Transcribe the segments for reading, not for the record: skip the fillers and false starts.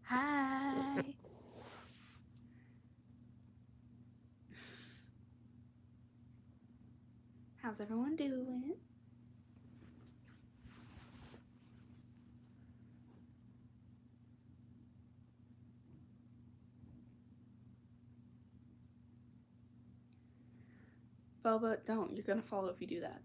Hi. How's everyone doing? Boba, don't. You're gonna fall if you do that.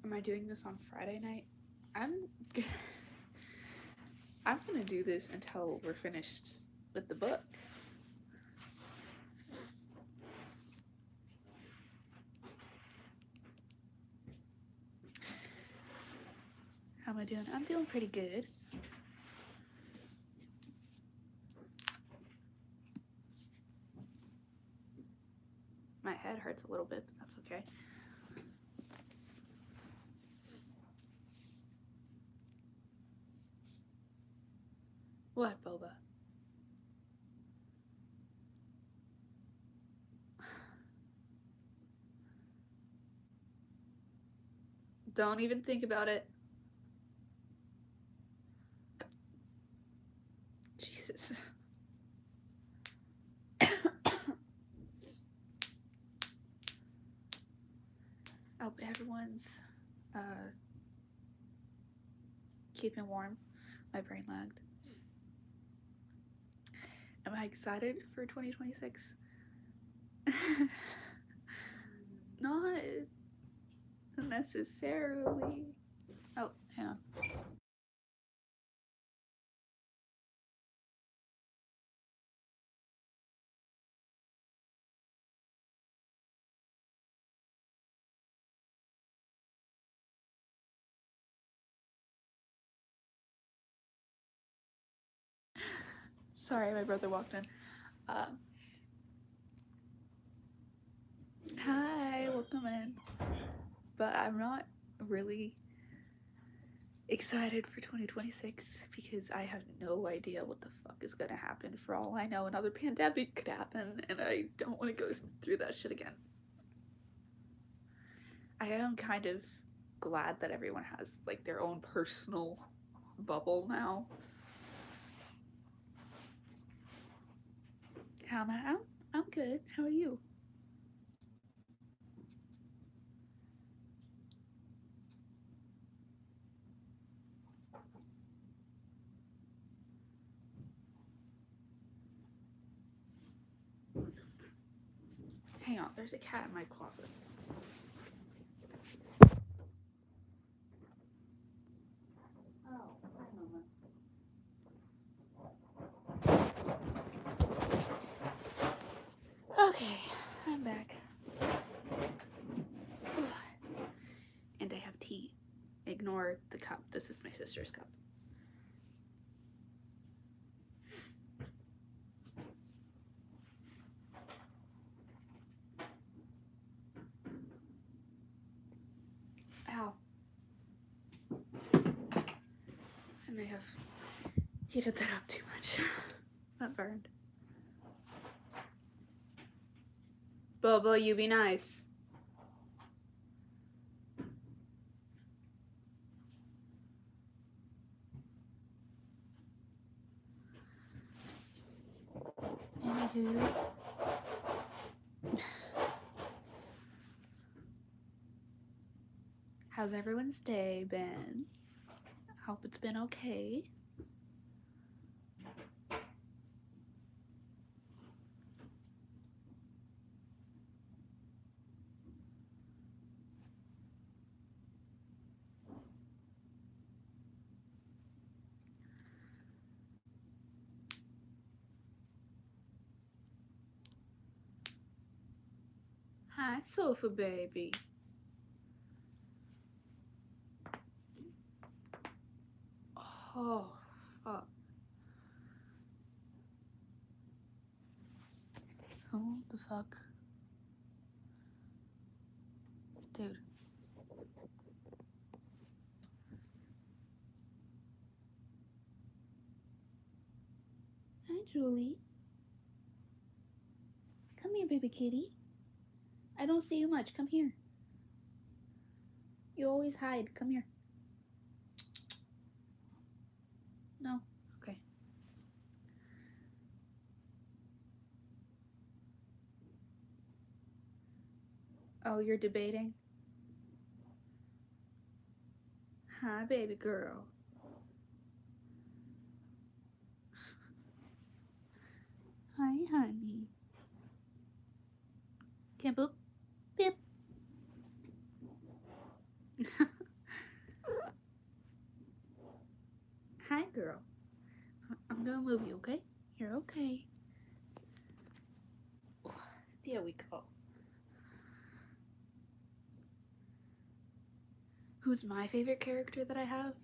Am I doing this on Friday night? I'm gonna do this until we're finished with the book. How am I doing? I'm doing pretty good. My head hurts a little bit, but that's okay. What, Boba? Don't even think about it. Jesus. I hope everyone's keeping warm. My brain lagged. Am I excited for 2026? Not necessarily. Oh, hang on. Sorry, my brother walked in. Hi, welcome in. But I'm not really excited for 2026 because I have no idea what the fuck is gonna happen. For all I know, another pandemic could happen, and I don't want to go through that shit again. I am kind of glad that everyone has like their own personal bubble now. How am I? I'm good. How are you? Hang on, there's a cat in my closet. Oh, wait a moment. Okay, I'm back. And I have tea. Ignore the cup. This is my sister's cup. may have heated that up too much. That burned. Bobo, you be nice. Anywho. How's everyone's day been? Hope it's been okay. Hi, sofa baby. Oh, fuck. Who the fuck? Dude. Hi, Julie. Come here, baby kitty. I don't see you much. Come here. You always hide. Come here. No? Okay. Oh, you're debating? Hi, baby girl. Hi, honey. Can't boop? Bip. Hi, girl. I'm gonna move you, okay? You're okay. There we go. Who's my favorite character that I have?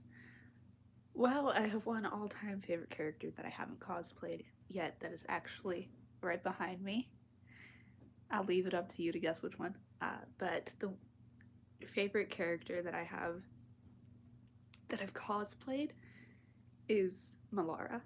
Well, I have one all-time favorite character that I haven't cosplayed yet that is actually right behind me. I'll leave it up to you to guess which one. But the favorite character that I have that I've cosplayed is Malara.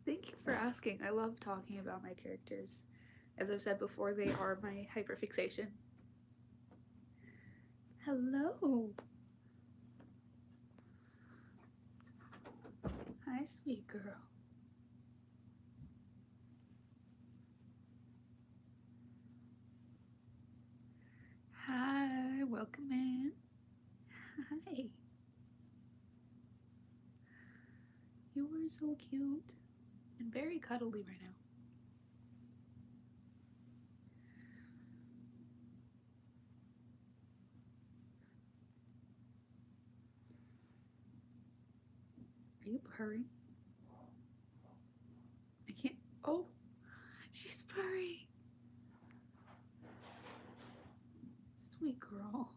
Thank you for asking. I love talking about my characters. As I've said before, they are my hyperfixation. Hello. Hi, sweet girl. Hi, welcome in. Hi. You are so cute and very cuddly right now. Are you purring? I can't. Oh, she's purring. Sweet girl.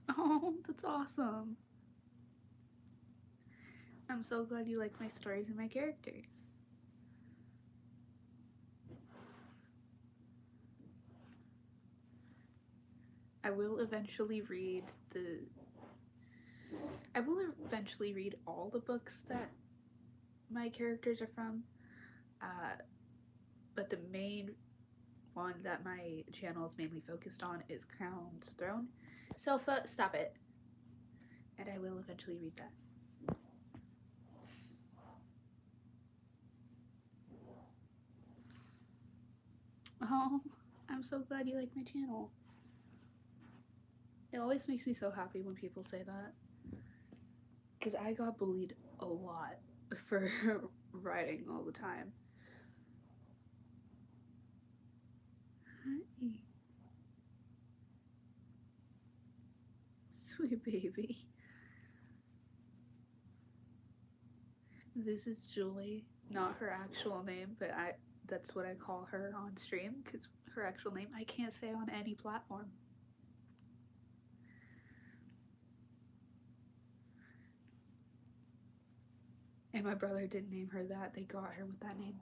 Oh, that's awesome. I'm so glad you like my stories and my characters. I will eventually read all the books that my characters are from. But the main one that my channel is mainly focused on is Crown's Throne. Sofa, stop it. And I will eventually read that. Oh, I'm so glad you like my channel. It always makes me so happy when people say that. Because I got bullied a lot for writing all the time. Hi. Sweet baby. This is Julie. Not her actual name, but that's what I call her on stream because her actual name I can't say on any platform. And my brother didn't name her that. They got her with that name.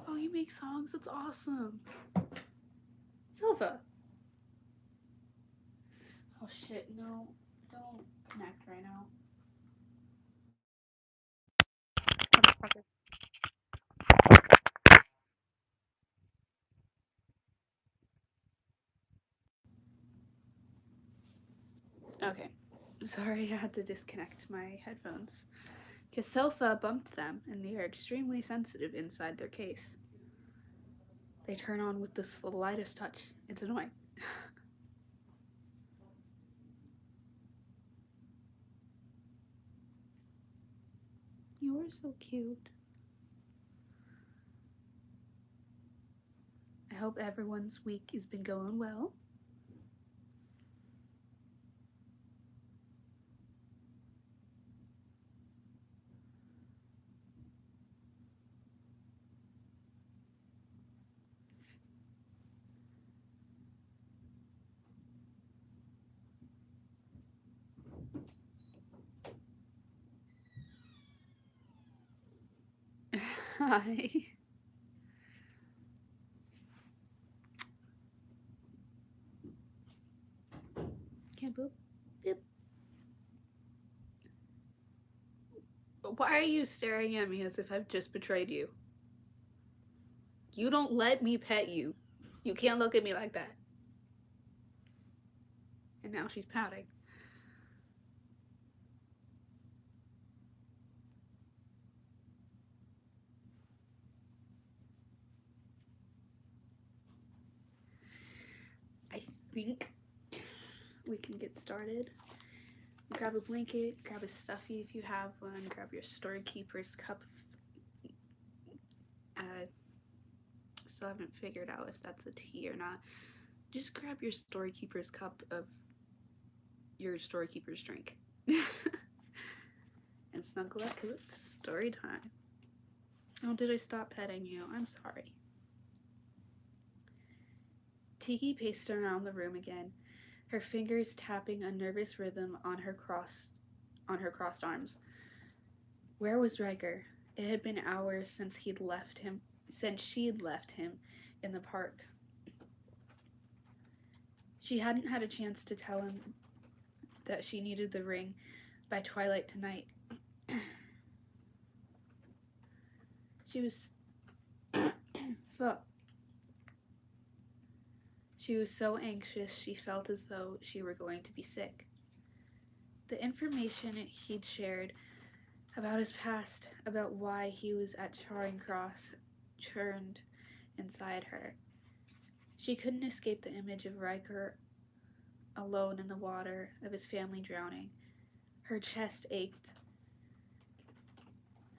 Oh, you make songs? That's awesome. Silva. Oh shit, no. Don't connect right now. Okay. Sorry, I had to disconnect my headphones. Because Sofa bumped them, and they are extremely sensitive inside their case. They turn on with the slightest touch. It's annoying. You are so cute. I hope everyone's week has been going well. Hi. Can't boop. Boop. Why are you staring at me as if I've just betrayed you? You don't let me pet you. You can't look at me like that. And now she's pouting. I think we can get started. Grab a blanket, grab a stuffy if you have one, grab your storekeeper's cup. Still haven't figured out if that's a tea or not. Just grab your storekeeper's cup of your storekeeper's drink. And snuggle up because it's story time. Oh, did I stop petting you? I'm sorry. Tiki paced around the room again, her fingers tapping a nervous rhythm on her crossed arms. Where was Riker? It had been hours since she'd left him in the park. She hadn't had a chance to tell him that she needed the ring by twilight tonight. She was fuck. She was so anxious she felt as though she were going to be sick. The information he'd shared about his past, about why he was at Charing Cross, churned inside her. She couldn't escape the image of Riker alone in the water, of his family drowning. Her chest ached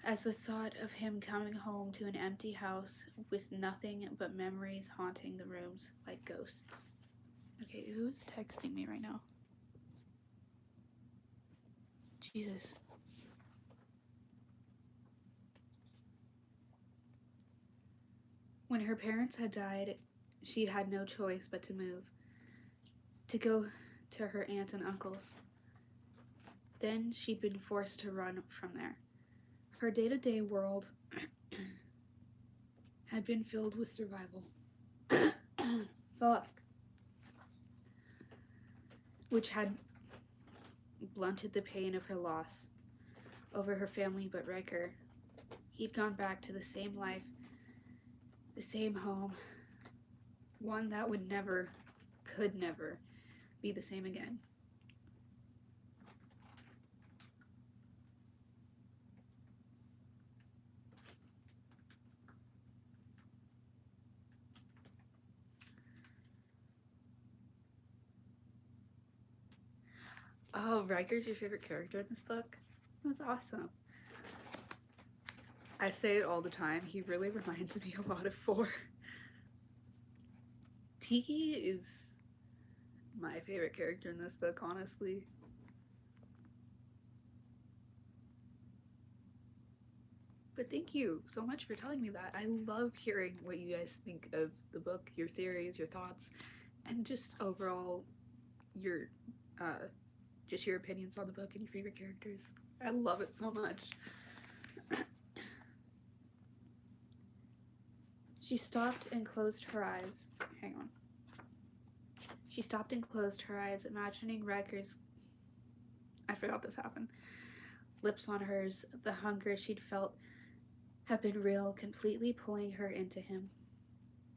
as the thought of him coming home to an empty house with nothing but memories haunting the rooms like ghosts. Okay, who's texting me right now? Jesus. When her parents had died, she'd had no choice but to move, to go to her aunt and uncle's. Then she'd been forced to run from there. Her day-to-day world had been filled with survival. Fuck. Which had blunted the pain of her loss over her family, but Riker, he'd gone back to the same life, the same home, one that would never, could never, be the same again. Oh, Riker's your favorite character in this book? That's awesome. I say it all the time. He really reminds me a lot of 4. Tiki is my favorite character in this book, honestly. But thank you so much for telling me that. I love hearing what you guys think of the book, your theories, your thoughts, and just overall your uh just your opinions on the book and your favorite characters. I love it so much. She stopped and closed her eyes. Hang on. She stopped and closed her eyes, imagining Riker's. I forgot this happened. Lips on hers, the hunger she'd felt had been real, completely pulling her into him.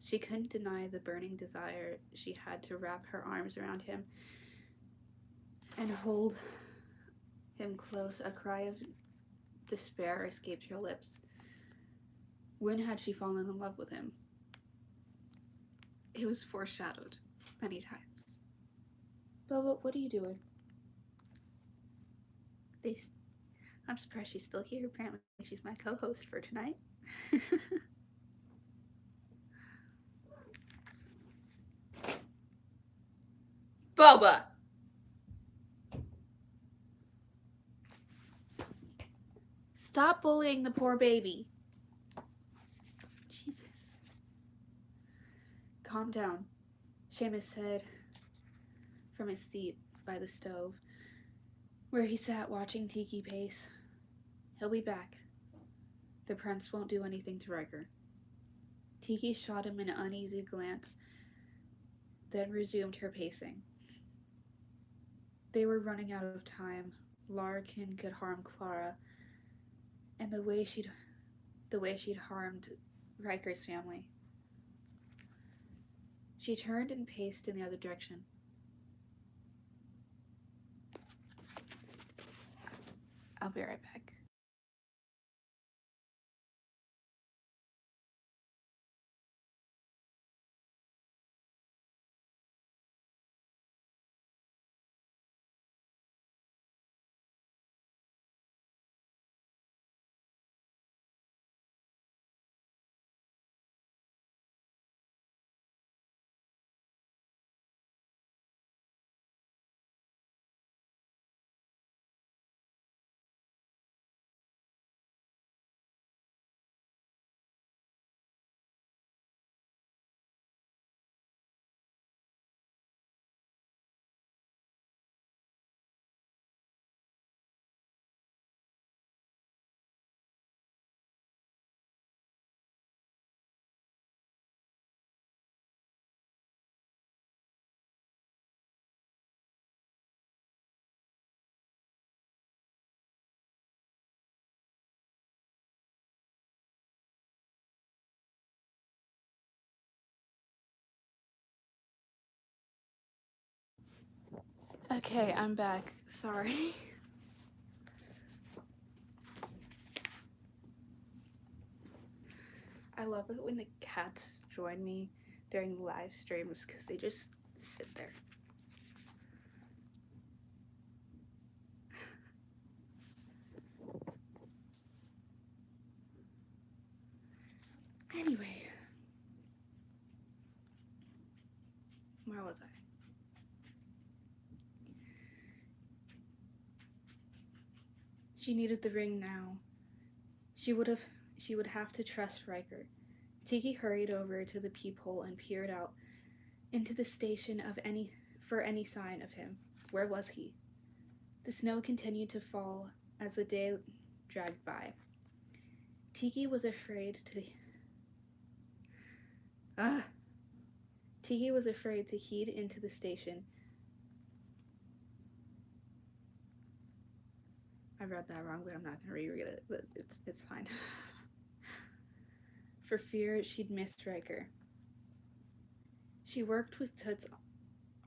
She couldn't deny the burning desire she had to wrap her arms around him and hold him close. A cry of despair escaped her lips. When had she fallen in love with him? It was foreshadowed many times. Bubba, what are you doing? I'm surprised she's still here. Apparently she's my co-host for tonight. Bubba! Stop bullying the poor baby. Jesus. Calm down, Seamus said from his seat by the stove, where he sat watching Tiki pace. He'll be back. The prince won't do anything to Riker. Tiki shot him an uneasy glance, then resumed her pacing. They were running out of time. Larkin could harm Clara, and the way she'd harmed Riker's family. She turned and paced in the other direction. I'll be right back. Okay, I'm back. Sorry. I love it when the cats join me during live streams because they just sit there. Anyway, where was I? She needed the ring now. She would have to trust Riker. Tiki hurried over to the peephole and peered out into the station for any sign of him. Where was he? The snow continued to fall as the day dragged by. Tiki was afraid to heed into the station. I read that wrong, but I'm not going to reread it, but it's fine. For fear she'd miss Riker. She worked with Toots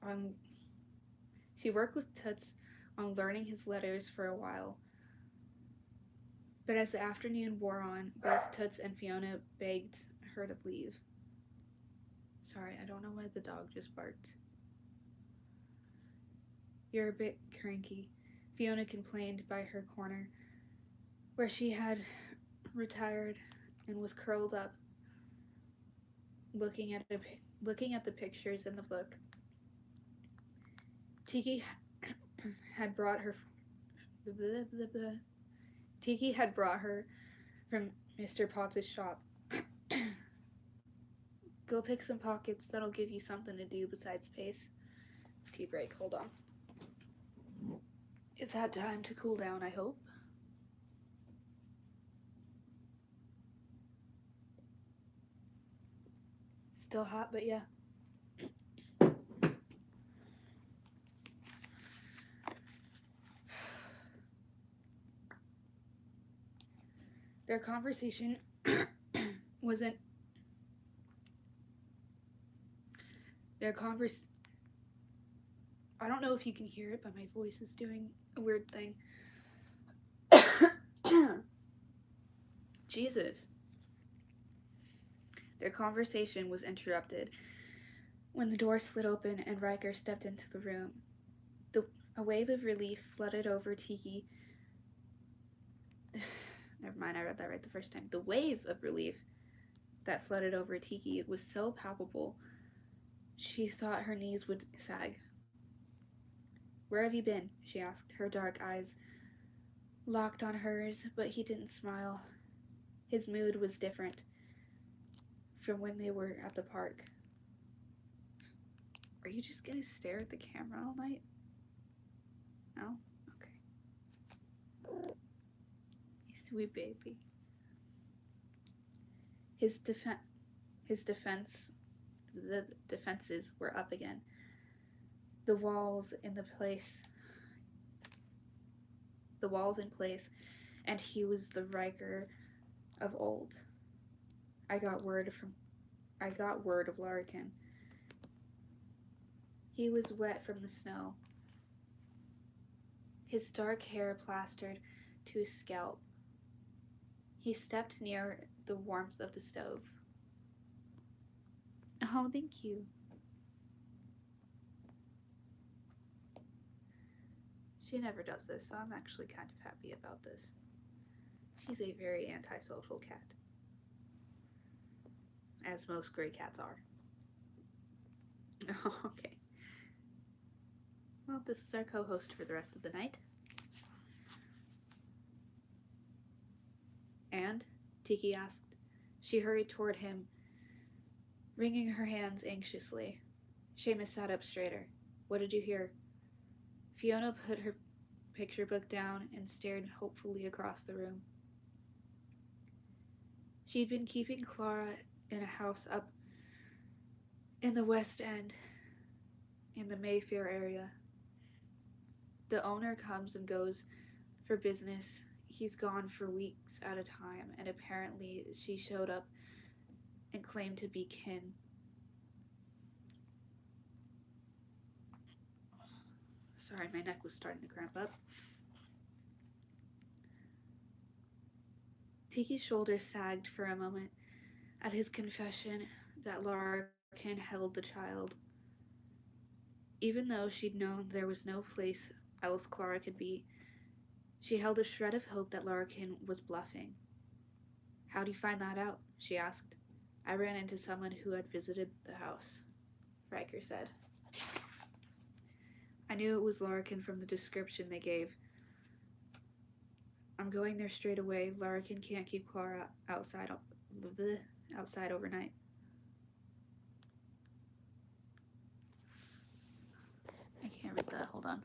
on learning his letters for a while. But as the afternoon wore on, both Toots and Fiona begged her to leave. Sorry, I don't know why the dog just barked. You're a bit cranky, Fiona complained by her corner, where she had retired and was curled up, looking at the pictures in the book. Tiki had brought her from Mr. Potts' shop. Go pick some pockets. That'll give you something to do besides space. Tea break. Hold on. It's had time to cool down, I hope. Still hot, but yeah. Their conversation wasn't. I don't know if you can hear it, but my voice is doing a weird thing. Jesus. Their conversation was interrupted when the door slid open and Riker stepped into the room. A wave of relief flooded over Tiki. Never mind, I read that right the first time. The wave of relief that flooded over Tiki was so palpable, she thought her knees would sag. Where have you been? She asked, her dark eyes locked on hers, but he didn't smile. His mood was different from when they were at the park. Are you just gonna stare at the camera all night? No? Okay. You sweet baby. The defenses were up again. The walls in place, and he was the Riker of old. I got word of Larkin. He was wet from the snow, his dark hair plastered to his scalp. He stepped near the warmth of the stove. Oh, thank you. She never does this, so I'm actually kind of happy about this. She's a very antisocial cat, as most gray cats are. Okay. Well, this is our co-host for the rest of the night. And? Tiki asked. She hurried toward him, wringing her hands anxiously. Seamus sat up straighter. What did you hear? Fiona put her picture book down and stared hopefully across the room. She'd been keeping Clara in a house up in the West End, in the Mayfair area. The owner comes and goes for business. He's gone for weeks at a time, and apparently she showed up and claimed to be kin. Sorry, my neck was starting to cramp up. Tiki's shoulders sagged for a moment at his confession that Larkin held the child. Even though she'd known there was no place else Clara could be, she held a shred of hope that Larkin was bluffing. How'd you find that out? She asked. I ran into someone who had visited the house, Riker said. I knew it was Larkin from the description they gave. I'm going there straight away. Larkin can't keep Clara outside overnight. I can't read that. Hold on.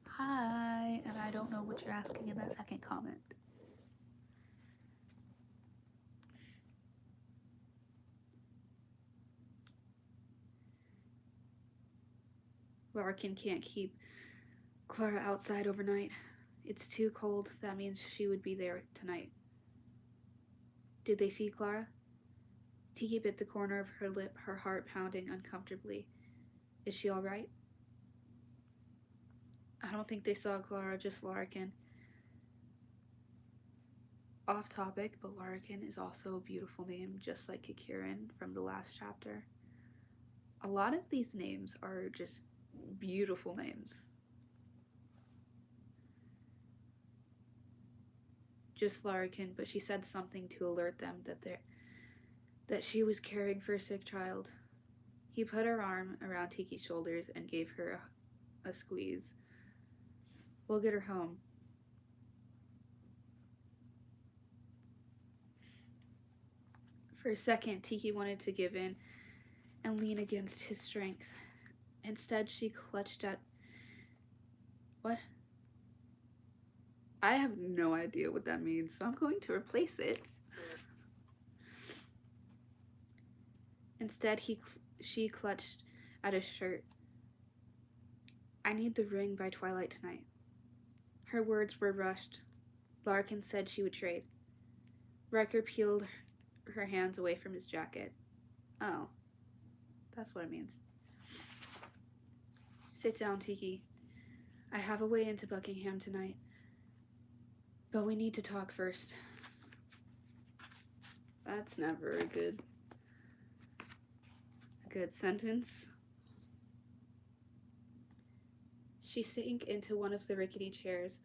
Hi, and I don't know what you're asking in that second comment. Larkin can't keep Clara outside overnight. It's too cold. That means she would be there tonight. Did they see Clara? Tiki bit the corner of her lip, her heart pounding uncomfortably. Is she all right? I don't think they saw Clara, just Larkin. Off topic, but Larkin is also a beautiful name, just like Kikirin from the last chapter. A lot of these names are just beautiful names. Just Larkin, but she said something to alert them that she was caring for a sick child. He put her arm around Tiki's shoulders and gave her a squeeze. We'll get her home. For a second, Tiki wanted to give in and lean against his strength. Instead, she clutched at... What? I have no idea what that means, so I'm going to replace it. Instead, she clutched at his shirt. I need the ring by twilight tonight. Her words were rushed. Larkin said she would trade. Riker peeled her hands away from his jacket. Oh, that's what it means. Sit down, Tiki. I have a way into Buckingham tonight. But we need to talk first. That's never a good sentence. She sank into one of the rickety chairs,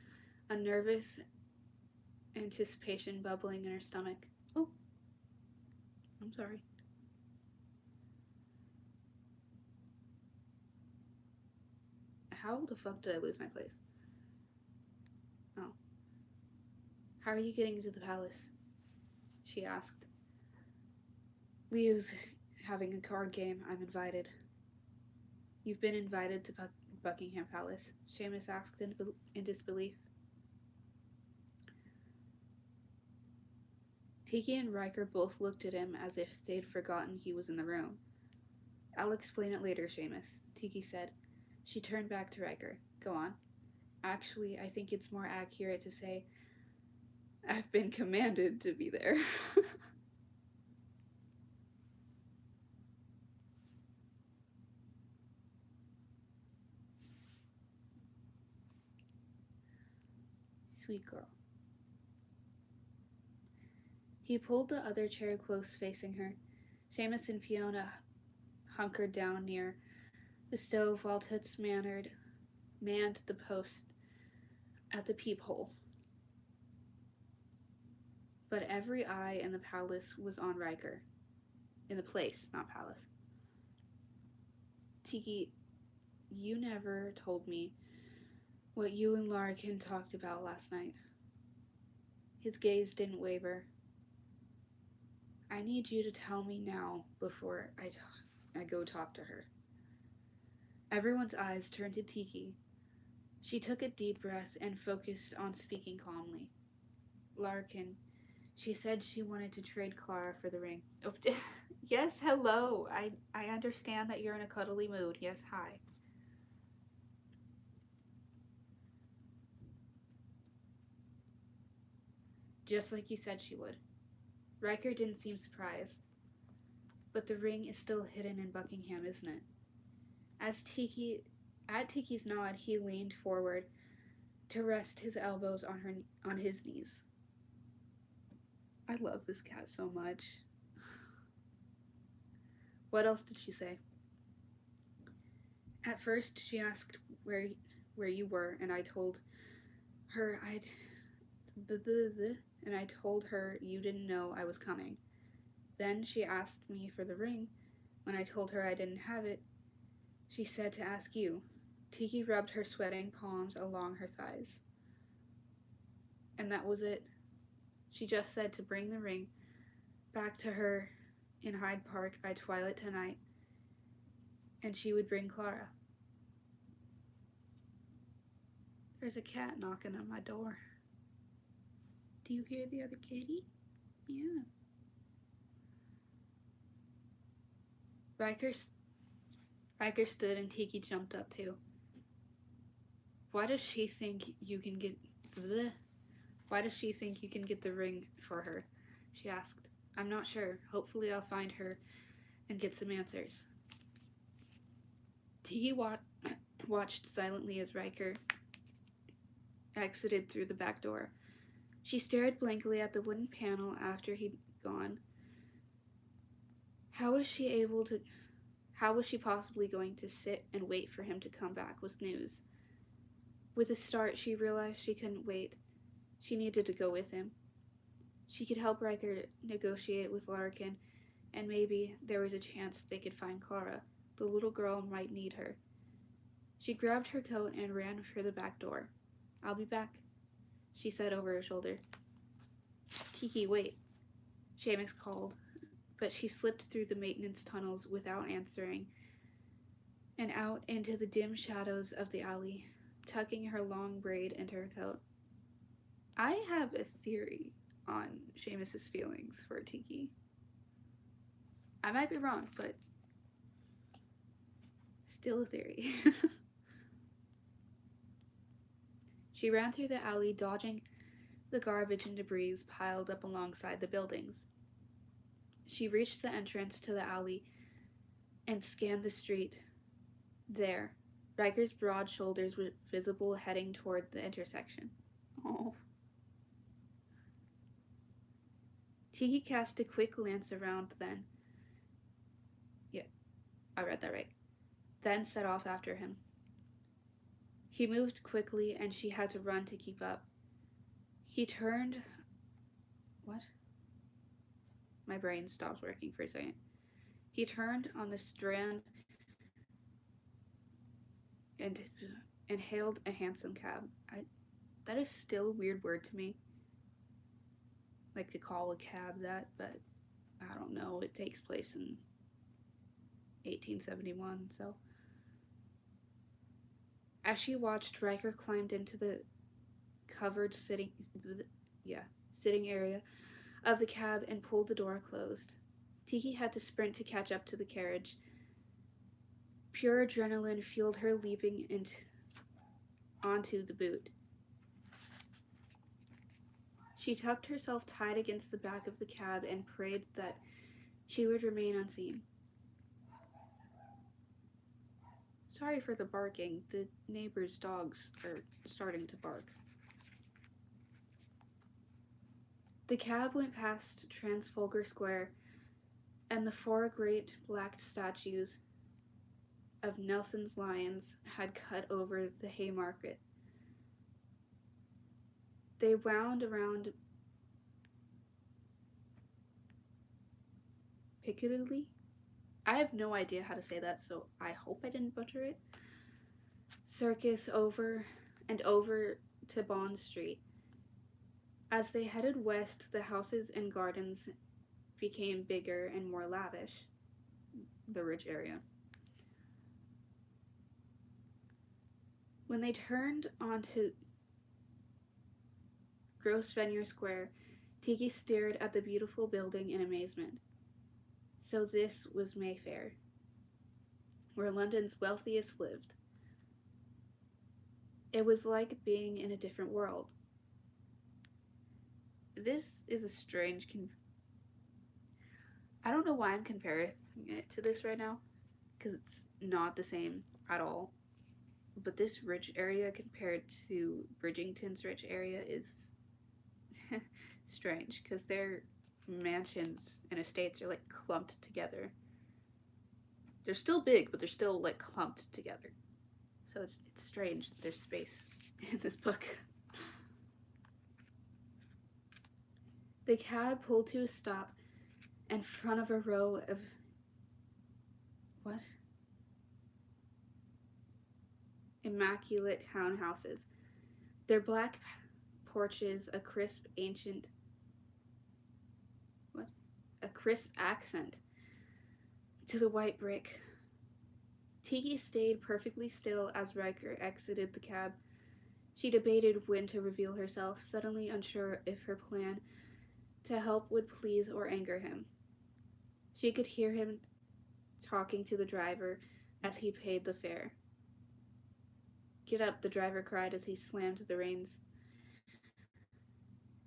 a nervous anticipation bubbling in her stomach. Oh, I'm sorry. How the fuck did I lose my place? Oh. How are you getting into the palace? She asked. Leo's having a card game. I'm invited. You've been invited to Buckingham Palace? Seamus asked in disbelief. Tiki and Riker both looked at him as if they'd forgotten he was in the room. I'll explain it later, Seamus, Tiki said. She turned back to Riker. Go on. Actually, I think it's more accurate to say I've been commanded to be there. Sweet girl. He pulled the other chair close facing her. Seamus and Fiona hunkered down near the stove while Toots manned the post at the peephole. But every eye in the palace was on Riker. In the place, not palace. Tiki, you never told me what you and Larkin talked about last night. His gaze didn't waver. I need you to tell me now before I go talk to her. Everyone's eyes turned to Tiki. She took a deep breath and focused on speaking calmly. Larkin, she said she wanted to trade Clara for the ring. Oh, yes, hello. I understand that you're in a cuddly mood. Yes, hi. Just like you said she would. Riker didn't seem surprised. But the ring is still hidden in Buckingham, isn't it? At Tiki's nod, he leaned forward to rest his elbows on his knees. I love this cat so much. What else did she say? At first, she asked where you were, and I told her you didn't know I was coming. Then she asked me for the ring. When I told her I didn't have it, she said to ask you. Tiki rubbed her sweating palms along her thighs. And that was it. She just said to bring the ring back to her in Hyde Park by twilight tonight, and she would bring Clara. There's a cat knocking on my door. Do you hear the other kitty? Yeah. Riker stood and Tiki jumped up too. Why does she think you can get the ring for her? She asked. I'm not sure. Hopefully I'll find her and get some answers. Tiki watched silently as Riker exited through the back door. She stared blankly at the wooden panel after he'd gone. How was she possibly going to sit and wait for him to come back with news? With a start, she realized she couldn't wait. She needed to go with him. She could help Riker negotiate with Larkin, and maybe there was a chance they could find Clara. The little girl might need her. She grabbed her coat and ran for the back door. I'll be back, she said over her shoulder. Tiki, wait, Seamus called but she slipped through the maintenance tunnels without answering and out into the dim shadows of the alley, tucking her long braid into her coat. I have a theory on Seamus's feelings for Tiki. I might be wrong, but still a theory. She ran through the alley, dodging the garbage and debris piled up alongside the buildings. She reached the entrance to the alley and scanned the street. There, Riker's broad shoulders were visible heading toward the intersection. Oh. Tiki cast a quick glance around then. Yeah, I read that right. Then set off after him. He moved quickly and she had to run to keep up. He turned... What? My brain stopped working for a second. He turned on the strand and hailed a hansom cab. That is still a weird word to me. Like to call a cab that, but I don't know. It takes place in 1871, so... As she watched, Riker climbed into the covered sitting area of the cab and pulled the door closed. Tiki had to sprint to catch up to the carriage. Pure adrenaline fueled her leaping onto the boot. She tucked herself tight against the back of the cab and prayed that she would remain unseen. Sorry for the barking. The neighbors' dogs are starting to bark. The cab went past Trafalgar Square and the 4 great black statues of Nelson's lions had cut over the Haymarket. They wound around Piccadilly. I have no idea how to say that, so I hope I didn't butcher it. Circus over and over to Bond Street. As they headed west, the houses and gardens became bigger and more lavish. The rich area. When they turned onto Grosvenor Square, Tiki stared at the beautiful building in amazement. So this was Mayfair, where London's wealthiest lived. It was like being in a different world. This is a strange I don't know why I'm comparing it to this right now, because it's not the same at all. But this rich area compared to Bridgington's rich area is strange, because their mansions and estates are like clumped together. They're still big, but they're still like clumped together. So it's strange that there's space in this book. The cab pulled to a stop in front of a row of... What? Immaculate townhouses. Their black porches, a crisp accent to the white brick. Tiki stayed perfectly still as Riker exited the cab. She debated when to reveal herself, suddenly unsure if her plan to help would please or anger him. She could hear him talking to the driver as he paid the fare. "Get up," the driver cried as he slammed the reins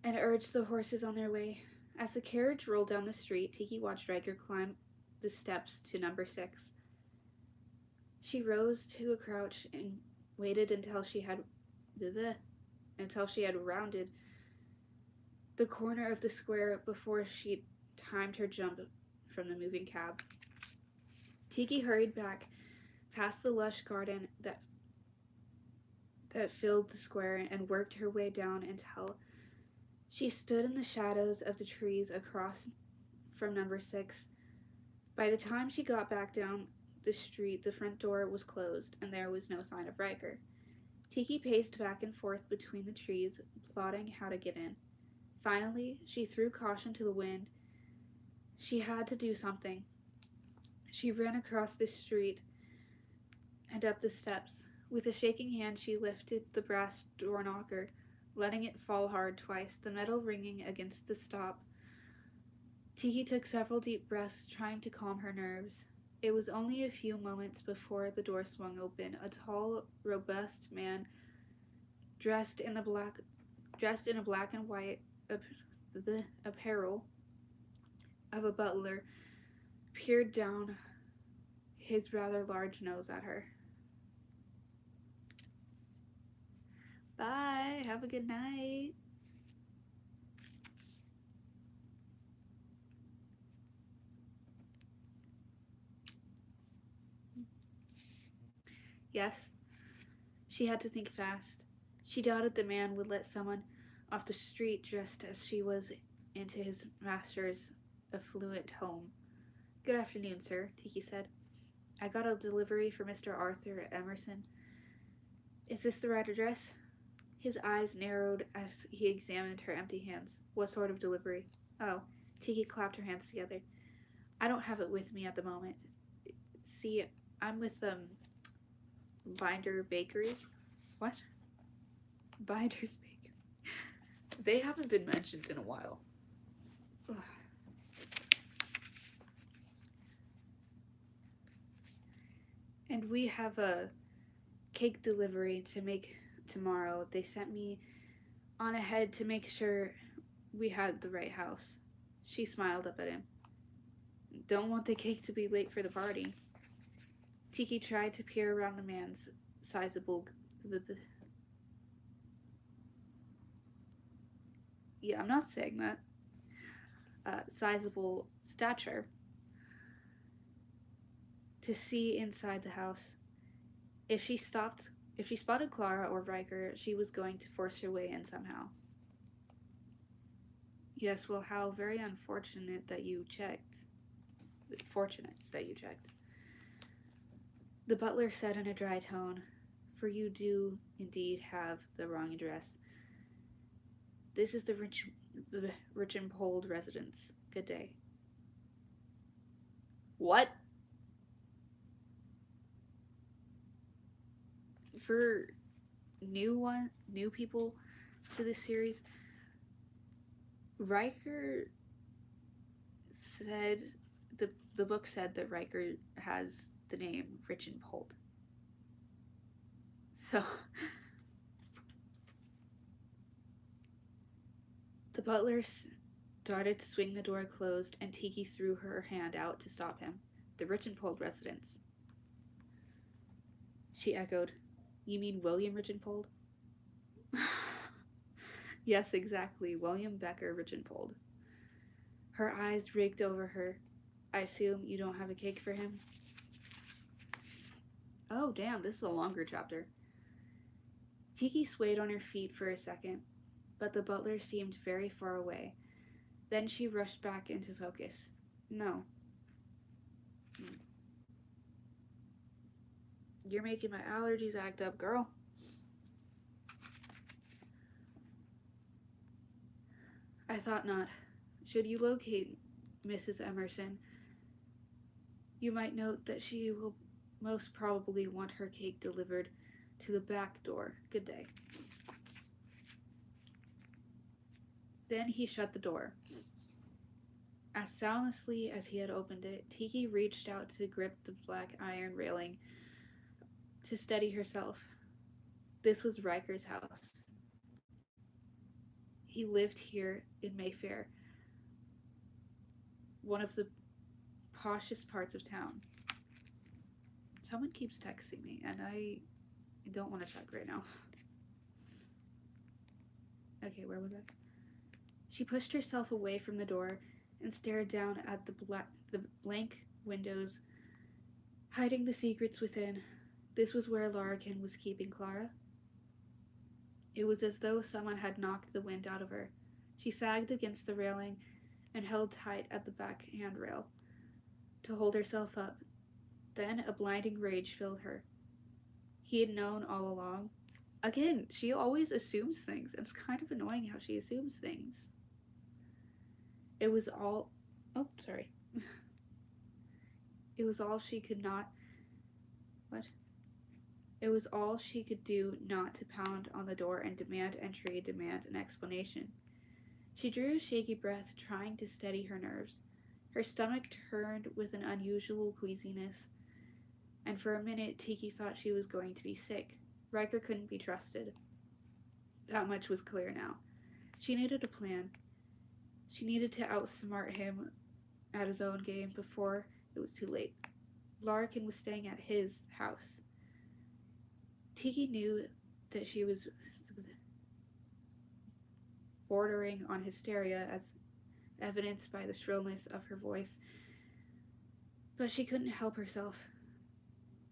and urged the horses on their way. As the carriage rolled down the street, Tiki watched Riker climb the steps to number 6. She rose to a crouch and waited until she had rounded the corner of the square before she timed her jump from the moving cab. Tiki hurried back past the lush garden that filled the square and worked her way down until she stood in the shadows of the trees across from number 6. By the time she got back down the street, the front door was closed, and there was no sign of Riker. Tiki paced back and forth between the trees, plotting how to get in. Finally, she threw caution to the wind She had to do something. She ran across the street and up the steps. With a shaking hand, she lifted the brass door knocker, letting it fall hard twice, the metal ringing against the stop. Tiki took several deep breaths, trying to calm her nerves. It was only a few moments before the door swung open. A tall, robust man, dressed in a black and white apparel of a butler, peered down his rather large nose at her. Bye. Have a good night. Yes. She had to think fast. She doubted the man would let someone off the street dressed as she was into his master's affluent home. Good afternoon, sir, Tiki said. I got a delivery for Mr. Arthur Emerson. Is this the right address? His eyes narrowed as he examined her empty hands. What sort of delivery? Oh, Tiki clapped her hands together. I don't have it with me at the moment. See, I'm with, Binder Bakery. What? Binder's Bakery. They haven't been mentioned in a while. Ugh. And we have a cake delivery to make tomorrow. They sent me on ahead to make sure we had the right house. She smiled up at him. Don't want the cake to be late for the party. Tiki tried to peer around the man's sizable... Yeah, I'm not saying that. Sizable stature to see inside the house. If she spotted Clara or Riker, she was going to force her way in somehow. Yes, well, how very unfortunate that you checked. Fortunate that you checked. The butler said in a dry tone, for you do indeed have the wrong address. This is the Richenpold residence. Good day. What? For new people to this series, Riker said the book said that Riker has the name Richenpold. So the butler started to swing the door closed, and Tiki threw her hand out to stop him. The Richenpold residence. She echoed. You mean William Richenpold? Yes, exactly. William Becker Richenpold. Her eyes raked over her. I assume you don't have a cake for him? Oh, damn, this is a longer chapter. Tiki swayed on her feet for a second, but the butler seemed very far away. Then she rushed back into focus. No. You're making my allergies act up, girl. I thought not. Should you locate Mrs. Emerson, you might note that she will most probably want her cake delivered to the back door. Good day. Then he shut the door. As soundlessly as he had opened it, Tiki reached out to grip the black iron railing to steady herself. This was Riker's house. He lived here in Mayfair, one of the poshest parts of town. Someone keeps texting me, and I don't want to check right now. Okay, where was I? She pushed herself away from the door and stared down at the blank windows, hiding the secrets within. This was where Larkin was keeping Clara. It was as though someone had knocked the wind out of her. She sagged against the railing and held tight at the back handrail to hold herself up. Then a blinding rage filled her. He had known all along. Again, she always assumes things. It's kind of annoying how she assumes things. It was all Oh, sorry. It was all she could not. What? It was all she could do not to pound on the door and demand entry, demand an explanation. She drew a shaky breath, trying to steady her nerves. Her stomach turned with an unusual queasiness, and for a minute Tiki thought she was going to be sick. Riker couldn't be trusted. That much was clear now. She needed a plan. She needed to outsmart him at his own game before it was too late. Larkin was staying at his house. Tiki knew that she was bordering on hysteria, as evidenced by the shrillness of her voice, but she couldn't help herself.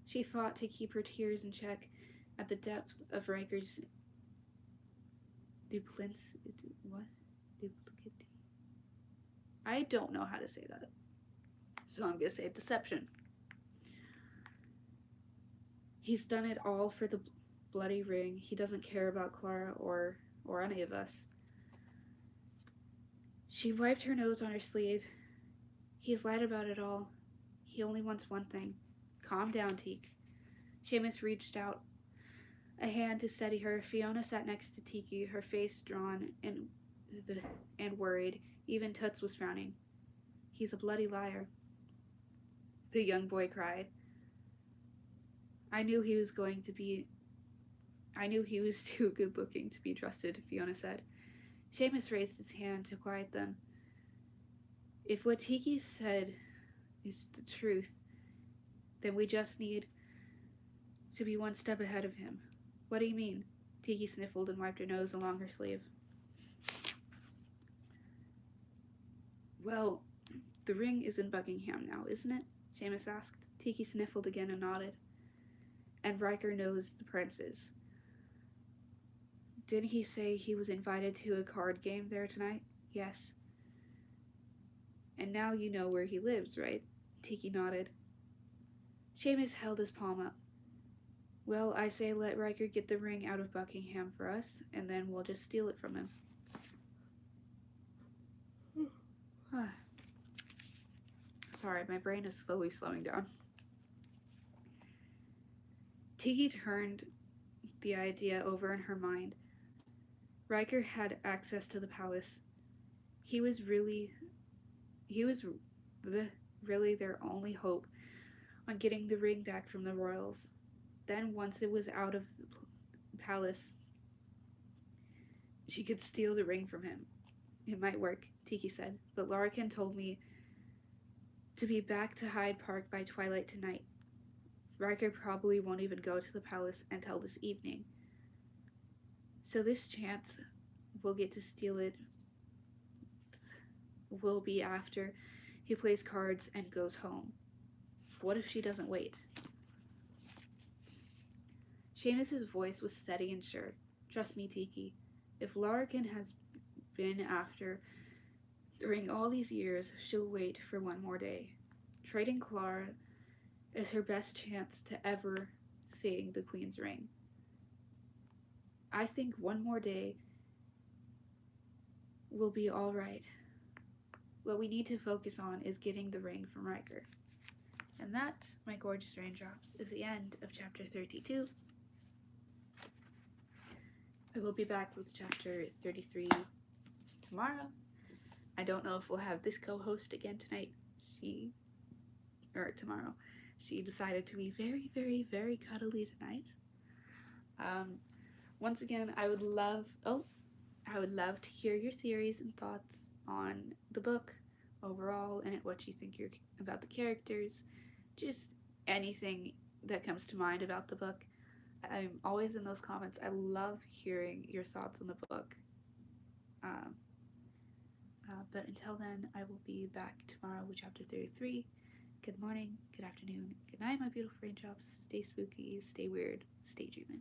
She fought to keep her tears in check at the depth of Riker's duplicity. I don't know how to say that, so I'm gonna say deception. He's done it all for the bloody ring. He doesn't care about Clara or any of us. She wiped her nose on her sleeve. He's lied about it all. He only wants one thing. Calm down, Teak. Seamus reached out a hand to steady her. Fiona sat next to Tiki, her face drawn and worried. Even Toots was frowning. He's a bloody liar, the young boy cried. I knew he was too good looking to be trusted, Fiona said. Seamus raised his hand to quiet them. If what Tiki said is the truth, then we just need to be one step ahead of him. What do you mean? Tiki sniffled and wiped her nose along her sleeve. Well, the ring is in Buckingham now, isn't it? Seamus asked. Tiki sniffled again and nodded. And Riker knows the princes. Didn't he say he was invited to a card game there tonight? Yes. And now you know where he lives, right? Tiki nodded. Seamus held his palm up. Well, I say let Riker get the ring out of Buckingham for us, and then we'll just steal it from him. Sorry, my brain is slowly slowing down. Tiki turned the idea over in her mind. Riker had access to the palace. He was really their only hope on getting the ring back from the royals. Then, once it was out of the palace, she could steal the ring from him. It might work, Tiki said, but Larkin told me to be back to Hyde Park by twilight tonight. Riker probably won't even go to the palace until this evening. So this chance we'll get to steal it will be after he plays cards and goes home. What if she doesn't wait? Seamus's voice was steady and sure. Trust me, Tiki. If Larkin has been after the ring all these years, she'll wait for one more day. Trading Clara is her best chance to ever seeing the Queen's ring. I think one more day will be all right. What we need to focus on is getting the ring from Riker. And that, my gorgeous raindrops, is the end of chapter 32. I will be back with chapter 33 tomorrow. I don't know if we'll have this co-host again tonight. Tomorrow. She decided to be very, very, very cuddly tonight. Once again, I would love to hear your theories and thoughts on the book overall and what you think about the characters. Just anything that comes to mind about the book. I'm always in those comments. I love hearing your thoughts on the book. But until then, I will be back tomorrow with chapter 33. Good morning, good afternoon, good night, my beautiful raindrops. Stay spooky, stay weird, stay dreaming.